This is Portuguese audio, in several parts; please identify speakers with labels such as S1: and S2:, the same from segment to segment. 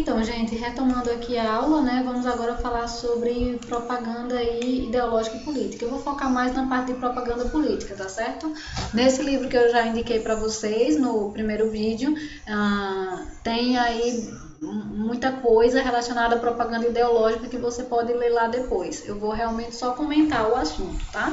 S1: Então, gente, retomando aqui a aula, né, vamos agora falar sobre propaganda aí ideológica e política. Eu vou focar mais na parte de propaganda política, tá certo? Nesse livro que eu já indiquei para vocês no primeiro vídeo, tem aí muita coisa relacionada à propaganda ideológica que você pode ler lá depois. Eu vou realmente só comentar o assunto, tá?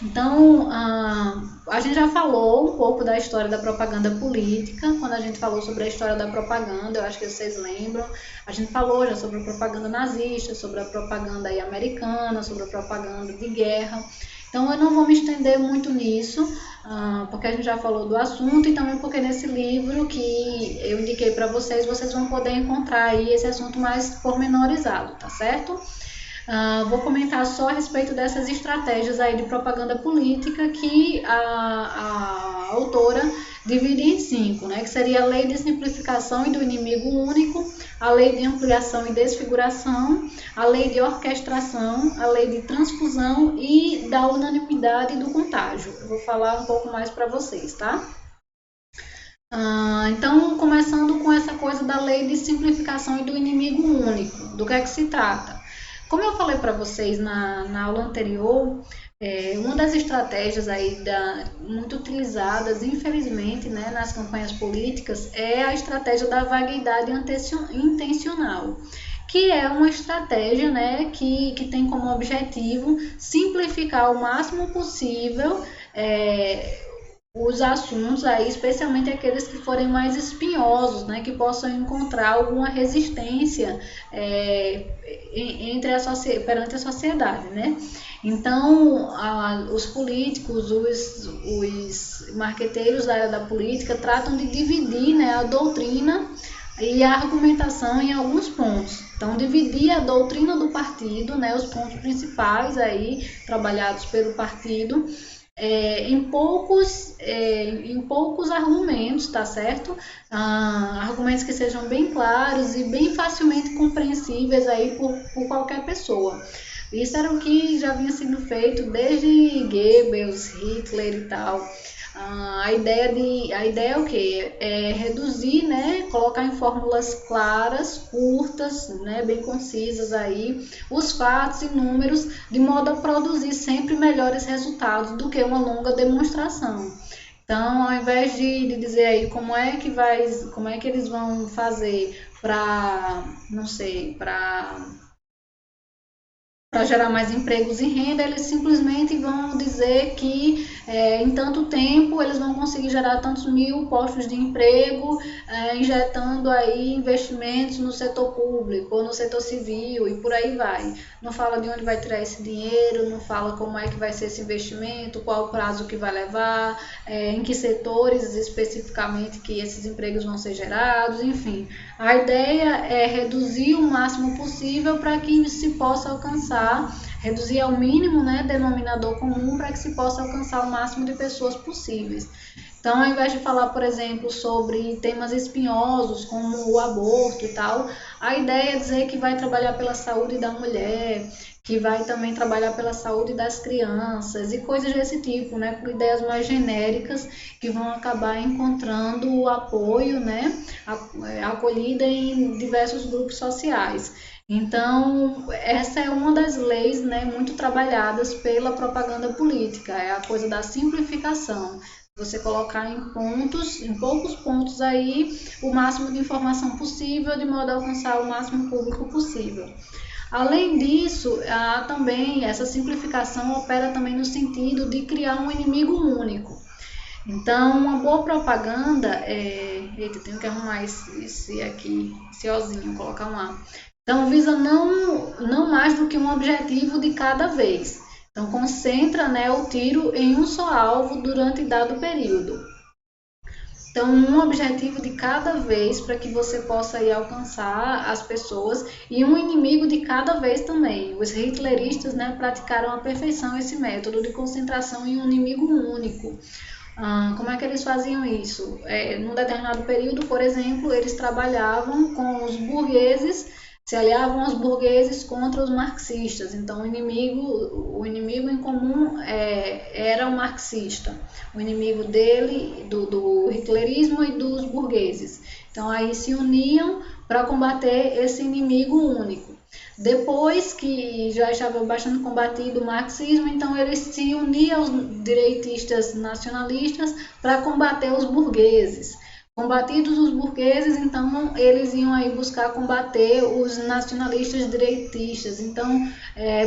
S1: Então, a gente já falou um pouco da história da propaganda política, quando a gente falou sobre a história da propaganda, eu acho que vocês lembram. A gente falou já sobre a propaganda nazista, sobre a propaganda aí americana, sobre a propaganda de guerra. Então, eu não vou me estender muito nisso, porque a gente já falou do assunto e também porque nesse livro que eu indiquei para vocês, vocês vão poder encontrar aí esse assunto mais pormenorizado, tá certo? Vou comentar só a respeito dessas estratégias aí de propaganda política que a autora divide em 5, né? Que seria a lei de simplificação e do inimigo único, a lei de ampliação e desfiguração, a lei de orquestração, a lei de transfusão e da unanimidade e do contágio. Eu vou falar um pouco mais para vocês, tá? Então, começando com essa coisa da lei de simplificação e do inimigo único, do que é que se trata? Como eu falei para vocês na aula anterior, uma das estratégias aí muito utilizadas, infelizmente, né, nas campanhas políticas é a estratégia da vaguidade intencional, que é uma estratégia, né, que tem como objetivo simplificar o máximo possível os assuntos aí, especialmente aqueles que forem mais espinhosos, né, que possam encontrar alguma resistência perante a sociedade, né? Então, os políticos, os marqueteiros da área da política tratam de dividir, né, a doutrina e a argumentação em alguns pontos. Então, dividir a doutrina do partido, né, os pontos principais aí trabalhados pelo partido, em poucos argumentos, tá certo? Argumentos que sejam bem claros e bem facilmente compreensíveis aí por qualquer pessoa. Isso era o que já vinha sendo feito desde Goebbels, Hitler e tal. A ideia é o quê? É reduzir, né, colocar em fórmulas claras, curtas, né, bem concisas aí, os fatos e números, de modo a produzir sempre melhores resultados do que uma longa demonstração. Então, ao invés de dizer aí como é que eles vão fazer para, não sei, para gerar mais empregos e renda, eles simplesmente vão dizer que em tanto tempo eles vão conseguir gerar tantos mil postos de emprego, injetando aí investimentos no setor público ou no setor civil e por aí vai. Não fala de onde vai tirar esse dinheiro, não fala como é que vai ser esse investimento, qual o prazo que vai levar, em que setores especificamente que esses empregos vão ser gerados, enfim. A ideia é reduzir o máximo possível para que se possa alcançar, reduzir ao mínimo, né, denominador comum para que se possa alcançar o máximo de pessoas possíveis. Então, ao invés de falar, por exemplo, sobre temas espinhosos como o aborto e tal, a ideia é dizer que vai trabalhar pela saúde da mulher, que vai também trabalhar pela saúde das crianças e coisas desse tipo, né, com ideias mais genéricas que vão acabar encontrando o apoio, né, acolhida em diversos grupos sociais. Então, essa é uma das leis, né, muito trabalhadas pela propaganda política, é a coisa da simplificação. Você colocar em poucos pontos aí, o máximo de informação possível, de modo a alcançar o máximo público possível. Além disso, também essa simplificação opera também no sentido de criar um inimigo único. Então, uma boa propaganda Eita, tenho que arrumar esse aqui, esse ozinho, colocar um A. Então, visa não mais do que um objetivo de cada vez. Então, concentra, né, o tiro em um só alvo durante dado período. Então, um objetivo de cada vez para que você possa aí alcançar as pessoas e um inimigo de cada vez também. Os hitleristas, né, praticaram à perfeição esse método de concentração em um inimigo único. Como é que eles faziam isso? Num determinado período, por exemplo, eles trabalhavam com os burgueses, se aliavam aos burgueses contra os marxistas. Então, o inimigo em comum era o marxista, o inimigo dele, do hitlerismo e dos burgueses. Então aí se uniam para combater esse inimigo único. Depois que já estava bastante combatido o marxismo, então eles se uniam aos direitistas nacionalistas para combater os burgueses. Combatidos os burgueses, então eles iam aí buscar combater os nacionalistas direitistas. Então,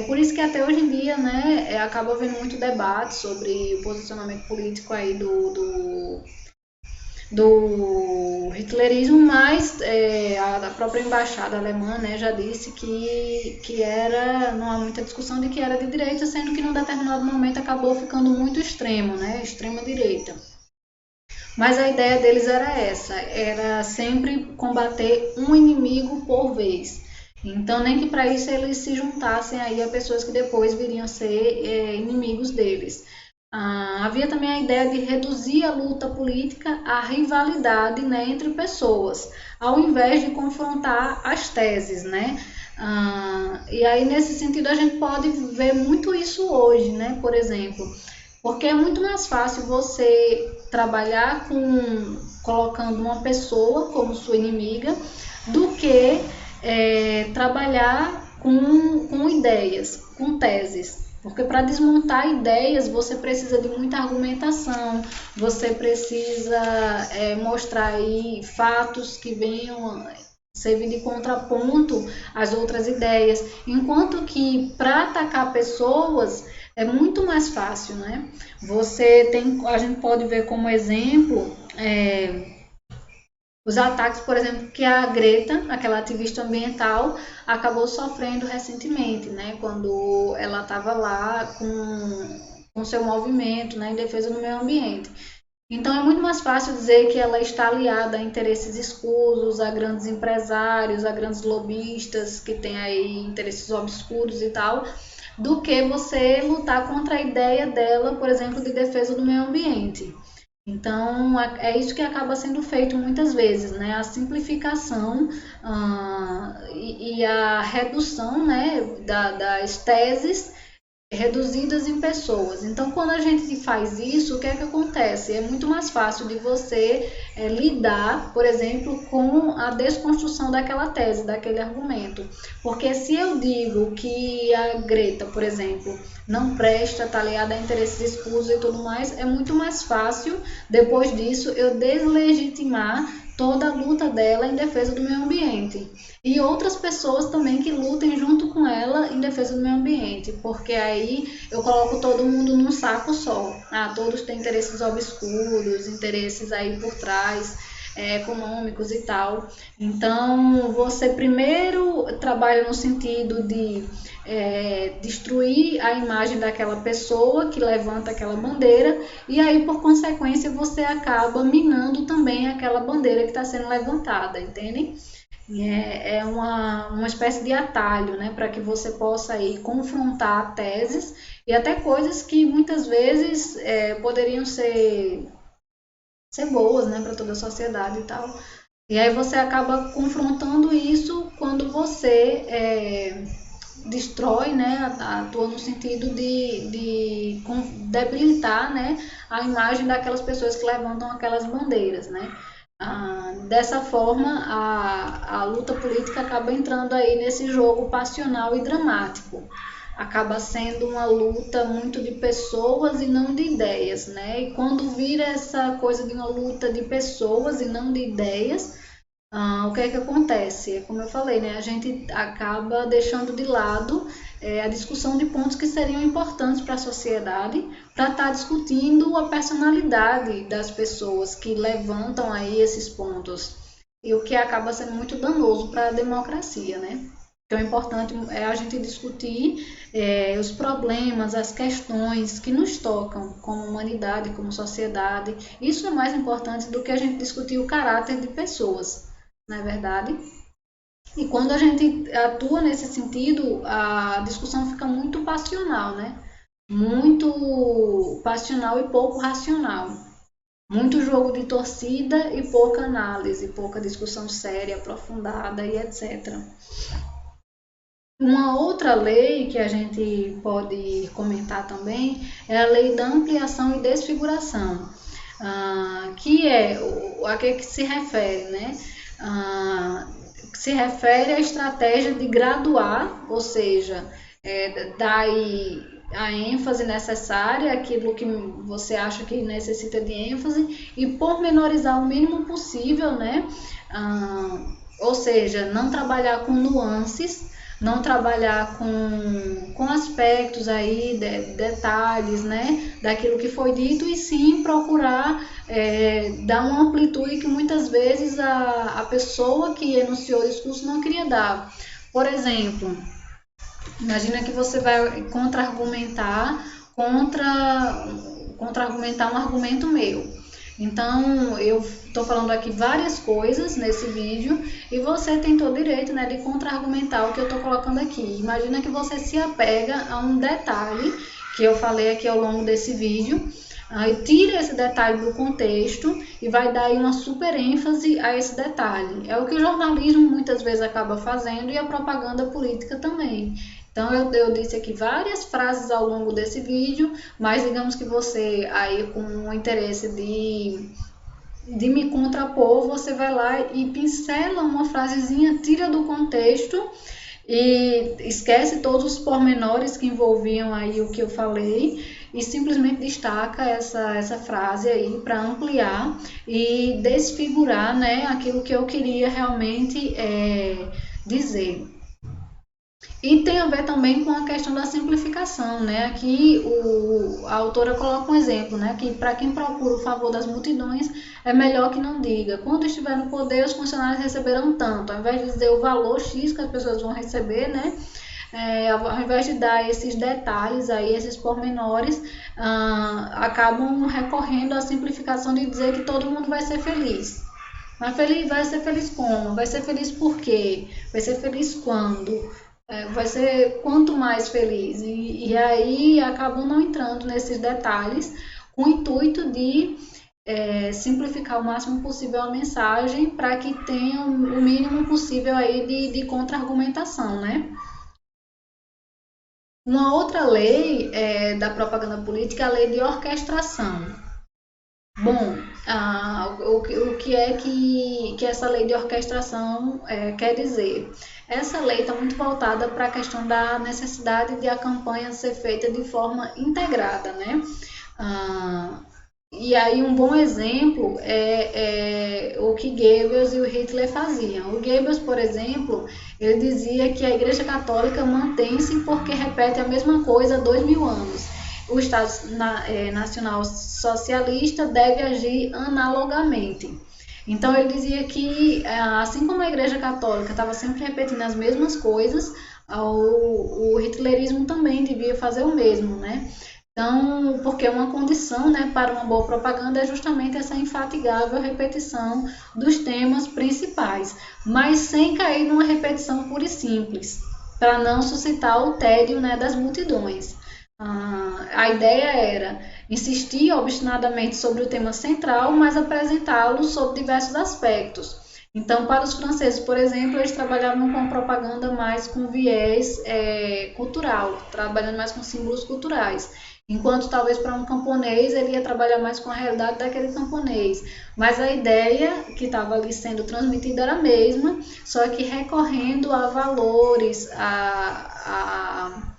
S1: por isso que até hoje em dia, né, acaba havendo muito debate sobre o posicionamento político aí do hitlerismo, mas a própria embaixada alemã, né, já disse que não há muita discussão de que era de direita, sendo que num determinado momento acabou ficando muito extremo, né, extrema direita. Mas a ideia deles era essa, era sempre combater um inimigo por vez. Então, nem que para isso eles se juntassem aí a pessoas que depois viriam ser inimigos deles. Havia também a ideia de reduzir a luta política à rivalidade, né, entre pessoas, ao invés de confrontar as teses, né? E aí, nesse sentido, a gente pode ver muito isso hoje, né? Por exemplo, porque é muito mais fácil você trabalhar colocando uma pessoa como sua inimiga do que trabalhar com ideias, com teses. Porque para desmontar ideias você precisa de muita argumentação, você precisa mostrar aí fatos que venham servir de contraponto às outras ideias. Enquanto que para atacar pessoas é muito mais fácil, né? A gente pode ver como exemplo os ataques, por exemplo, que a Greta, aquela ativista ambiental, acabou sofrendo recentemente, né? Quando ela estava lá com seu movimento, né, em defesa do meio ambiente. Então é muito mais fácil dizer que ela está aliada a interesses escusos, a grandes empresários, a grandes lobistas que têm aí interesses obscuros e tal, do que você lutar contra a ideia dela, por exemplo, de defesa do meio ambiente. Então, é isso que acaba sendo feito muitas vezes, né? A simplificação e a redução, né, das teses reduzidas em pessoas. Então, quando a gente faz isso, o que é que acontece? É muito mais fácil de você lidar, por exemplo, com a desconstrução daquela tese, daquele argumento. Porque se eu digo que a Greta, por exemplo, não presta, está aliada a interesses escusos e tudo mais, é muito mais fácil, depois disso, eu deslegitimar toda a luta dela em defesa do meio ambiente. E outras pessoas também que lutem junto com ela em defesa do meio ambiente, porque aí eu coloco todo mundo num saco só. Todos têm interesses obscuros, interesses aí por trás, econômicos e tal. Então, você primeiro trabalha no sentido de destruir a imagem daquela pessoa que levanta aquela bandeira, e aí, por consequência, você acaba minando também aquela bandeira que está sendo levantada, entende? É uma espécie de atalho, né, para que você possa aí confrontar teses e até coisas que muitas vezes poderiam ser boas, né, para toda a sociedade e tal. E aí você acaba confrontando isso quando você destrói, né, atua no sentido de debilitar, né, a imagem daquelas pessoas que levantam aquelas bandeiras, né. Dessa forma, a luta política acaba entrando aí nesse jogo passional e dramático. Acaba sendo uma luta muito de pessoas e não de ideias, né? E quando vira essa coisa de uma luta de pessoas e não de ideias, o que é que acontece? Como eu falei, né? A gente acaba deixando de lado a discussão de pontos que seriam importantes para a sociedade, para estar discutindo a personalidade das pessoas que levantam aí esses pontos, e o que acaba sendo muito danoso para a democracia, né? Então é importante a gente discutir os problemas, as questões que nos tocam como humanidade, como sociedade. Isso é mais importante do que a gente discutir o caráter de pessoas, não é verdade? E quando a gente atua nesse sentido, a discussão fica muito passional, né? Muito passional e pouco racional. Muito jogo de torcida e pouca análise, pouca discussão séria, aprofundada e etc. Uma outra lei que a gente pode comentar também é a lei da ampliação e desfiguração, que é a que se refere, né? se refere à estratégia de graduar, ou seja, dar a ênfase necessária, aquilo que você acha que necessita de ênfase, e pormenorizar o mínimo possível, né? Ou seja, não trabalhar com nuances, não trabalhar com aspectos aí, detalhes, né, daquilo que foi dito, e sim procurar dar uma amplitude que muitas vezes a pessoa que enunciou o discurso não queria dar. Por exemplo, imagina que você vai contra-argumentar contra-argumentar um argumento meu. Então, eu estou falando aqui várias coisas nesse vídeo e você tem todo o direito, né, de contra-argumentar o que eu estou colocando aqui. Imagina que você se apega a um detalhe que eu falei aqui ao longo desse vídeo, aí tira esse detalhe do contexto e vai dar aí uma super ênfase a esse detalhe. É o que o jornalismo muitas vezes acaba fazendo e a propaganda política também. Então eu disse aqui várias frases ao longo desse vídeo, mas digamos que você aí com o interesse de me contrapor, você vai lá e pincela uma frasezinha, tira do contexto e esquece todos os pormenores que envolviam aí o que eu falei e simplesmente destaca essa frase aí para ampliar e desfigurar, né, aquilo que eu queria realmente dizer. E tem a ver também com a questão da simplificação, né? Aqui a autora coloca um exemplo, né? Que para quem procura o favor das multidões, é melhor que não diga. Quando estiver no poder, os funcionários receberão tanto. Ao invés de dizer o valor X que as pessoas vão receber, né? Ao invés de dar esses detalhes aí, esses pormenores, acabam recorrendo à simplificação de dizer que todo mundo vai ser feliz. Mas feliz, vai ser feliz como? Vai ser feliz por quê? Vai ser feliz quando? Vai ser quanto mais feliz. E aí acabam não entrando nesses detalhes com o intuito de simplificar o máximo possível a mensagem para que tenha o mínimo possível aí de contra-argumentação, né? Uma outra lei da propaganda política é a lei de orquestração. Bom, o que é que essa lei de orquestração quer dizer? Essa lei está muito voltada para a questão da necessidade de a campanha ser feita de forma integrada, né? E aí um bom exemplo é o que Goebbels e o Hitler faziam. O Goebbels, por exemplo, ele dizia que a Igreja Católica mantém-se porque repete a mesma coisa há 2000 anos. O Estado Nacional Socialista deve agir analogamente. Então ele dizia que, assim como a Igreja Católica estava sempre repetindo as mesmas coisas, o hitlerismo também devia fazer o mesmo, né? Então, porque uma condição, né, para uma boa propaganda é justamente essa infatigável repetição dos temas principais, mas sem cair numa repetição pura e simples, para não suscitar o tédio, né, das multidões. A ideia era insistir obstinadamente sobre o tema central, mas apresentá-lo sob diversos aspectos. Então, para os franceses, por exemplo, eles trabalhavam com propaganda mais com viés cultural, trabalhando mais com símbolos culturais. Enquanto talvez para um camponês ele ia trabalhar mais com a realidade daquele camponês. Mas a ideia que estava ali sendo transmitida era a mesma, só que recorrendo a valores, a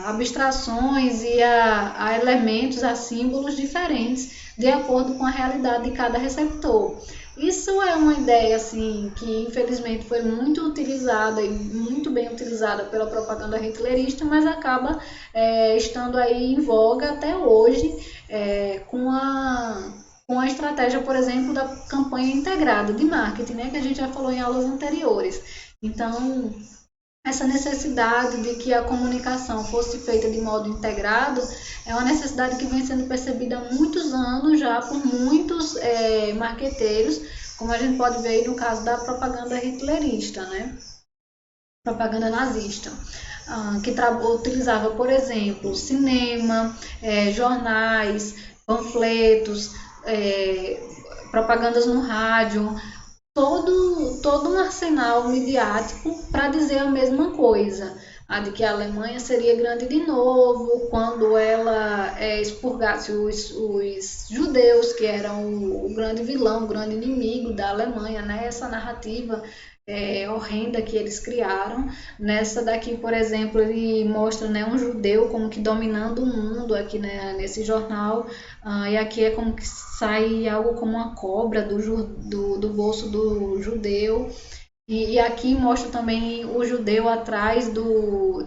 S1: abstrações e a elementos, a símbolos diferentes de acordo com a realidade de cada receptor. Isso é uma ideia assim que infelizmente foi muito utilizada e muito bem utilizada pela propaganda hitlerista, mas acaba estando aí em voga até hoje com a estratégia, por exemplo, da campanha integrada de marketing, né, que a gente já falou em aulas anteriores. Então, essa necessidade de que a comunicação fosse feita de modo integrado é uma necessidade que vem sendo percebida há muitos anos já por muitos marqueteiros, como a gente pode ver no caso da propaganda hitlerista, né? Propaganda nazista, que utilizava, por exemplo, cinema, jornais, panfletos, propagandas no rádio, todo um arsenal midiático para dizer a mesma coisa. a de que a Alemanha seria grande de novo quando ela expurgasse os judeus, que eram o grande vilão, o grande inimigo da Alemanha, né? Essa narrativa horrenda que eles criaram. Nessa daqui, por exemplo, ele mostra, né, um judeu como que dominando o mundo aqui, né, nesse jornal, e aqui é como que sai algo como uma cobra do bolso do judeu. E aqui mostra também o judeu atrás dos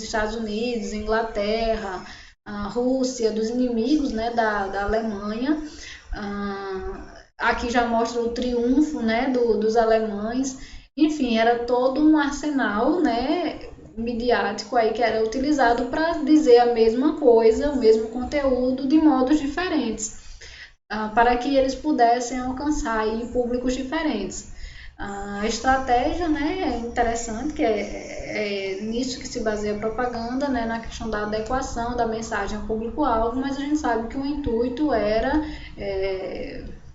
S1: Estados Unidos, Inglaterra, a Rússia, dos inimigos, né, da Alemanha. Aqui já mostra o triunfo, né, dos alemães. Enfim, era todo um arsenal, né, midiático aí que era utilizado para dizer a mesma coisa, o mesmo conteúdo de modos diferentes, para que eles pudessem alcançar aí públicos diferentes. A estratégia, né, é interessante, que é nisso que se baseia a propaganda, né, na questão da adequação da mensagem ao público-alvo, mas a gente sabe que o intuito era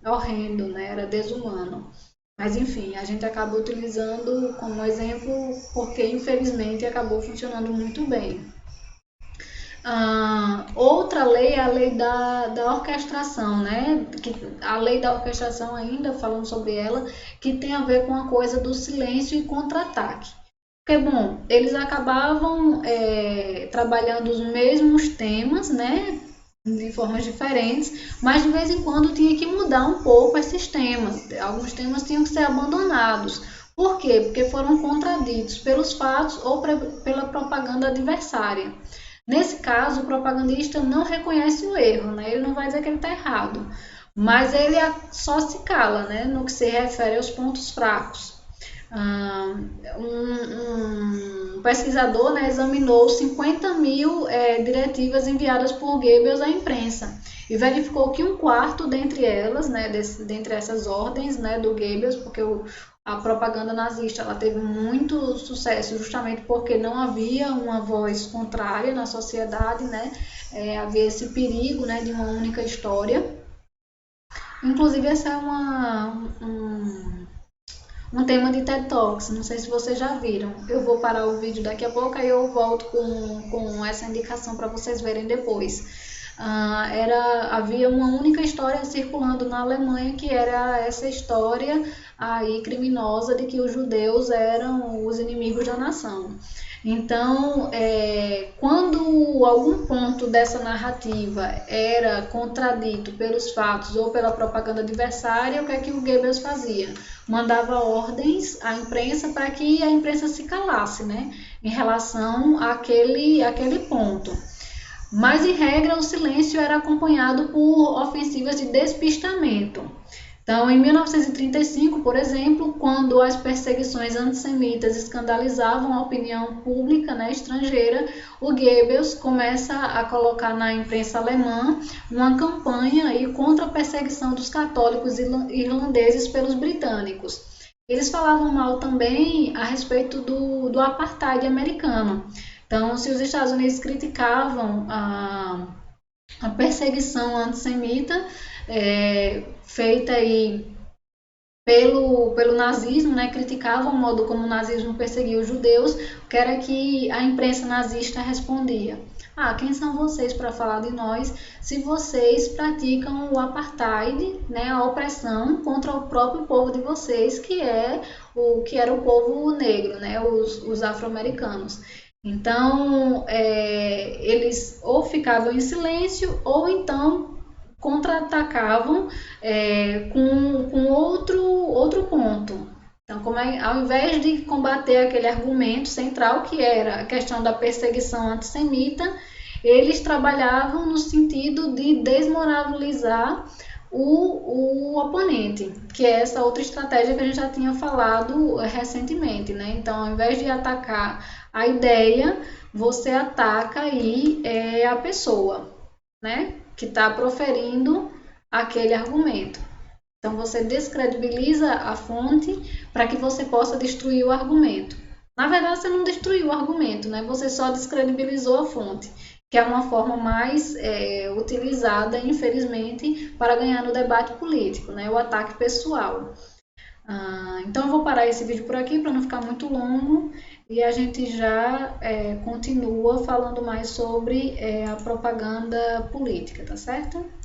S1: horrendo, né, era desumano. Mas enfim, a gente acaba utilizando como exemplo porque infelizmente acabou funcionando muito bem. Outra lei é a lei da orquestração, né? A lei da orquestração, ainda falando sobre ela, que tem a ver com a coisa do silêncio e contra-ataque. Porque, bom, eles acabavam trabalhando os mesmos temas, né? De formas diferentes, mas de vez em quando tinha que mudar um pouco esses temas. Alguns temas tinham que ser abandonados. Por quê? Porque foram contraditos pelos fatos ou pela propaganda adversária. Nesse caso, o propagandista não reconhece o erro, né? Ele não vai dizer que ele está errado, mas ele só se cala, né? No que se refere aos pontos fracos. Um pesquisador, né, examinou 50.000 diretivas enviadas por Goebbels à imprensa e verificou que um quarto dentre elas, né, dentre essas ordens, né, do Goebbels, porque a propaganda nazista ela teve muito sucesso justamente porque não havia uma voz contrária na sociedade, né? Havia esse perigo, né, de uma única história. Inclusive, esse é um tema de TED Talks, não sei se vocês já viram. Eu vou parar o vídeo daqui a pouco e eu volto com essa indicação para vocês verem depois. Havia uma única história circulando na Alemanha, que era essa história aí criminosa de que os judeus eram os inimigos da nação. Então, quando algum ponto dessa narrativa era contradito pelos fatos ou pela propaganda adversária, o que é que o Goebbels fazia? Mandava ordens à imprensa para que a imprensa se calasse, né, em relação àquele ponto. Mas, em regra, o silêncio era acompanhado por ofensivas de despistamento. Então, em 1935, por exemplo, quando as perseguições antissemitas escandalizavam a opinião pública, né, estrangeira, o Goebbels começa a colocar na imprensa alemã uma campanha aí contra a perseguição dos católicos irlandeses pelos britânicos. Eles falavam mal também a respeito do apartheid americano. Então, se os Estados Unidos criticavam a perseguição antissemita feita aí pelo nazismo, né, criticavam o modo como o nazismo perseguia os judeus, que era que a imprensa nazista respondia: quem são vocês para falar de nós se vocês praticam o apartheid, né, a opressão contra o próprio povo de vocês, que era o povo negro, né, os afro-americanos. Então, eles ou ficavam em silêncio ou então contra-atacavam com outro ponto. Então, ao invés de combater aquele argumento central, que era a questão da perseguição antissemita, eles trabalhavam no sentido de desmoralizar o oponente, que é essa outra estratégia que a gente já tinha falado recentemente, né? Então, ao invés de atacar a ideia, você ataca aí a pessoa, né, que está proferindo aquele argumento. Então, você descredibiliza a fonte para que você possa destruir o argumento. Na verdade, você não destruiu o argumento, né? Você só descredibilizou a fonte, que é uma forma mais utilizada, infelizmente, para ganhar no debate político, né? O ataque pessoal. Então, eu vou parar esse vídeo por aqui para não ficar muito longo. e a gente já continua falando mais sobre a propaganda política, tá certo?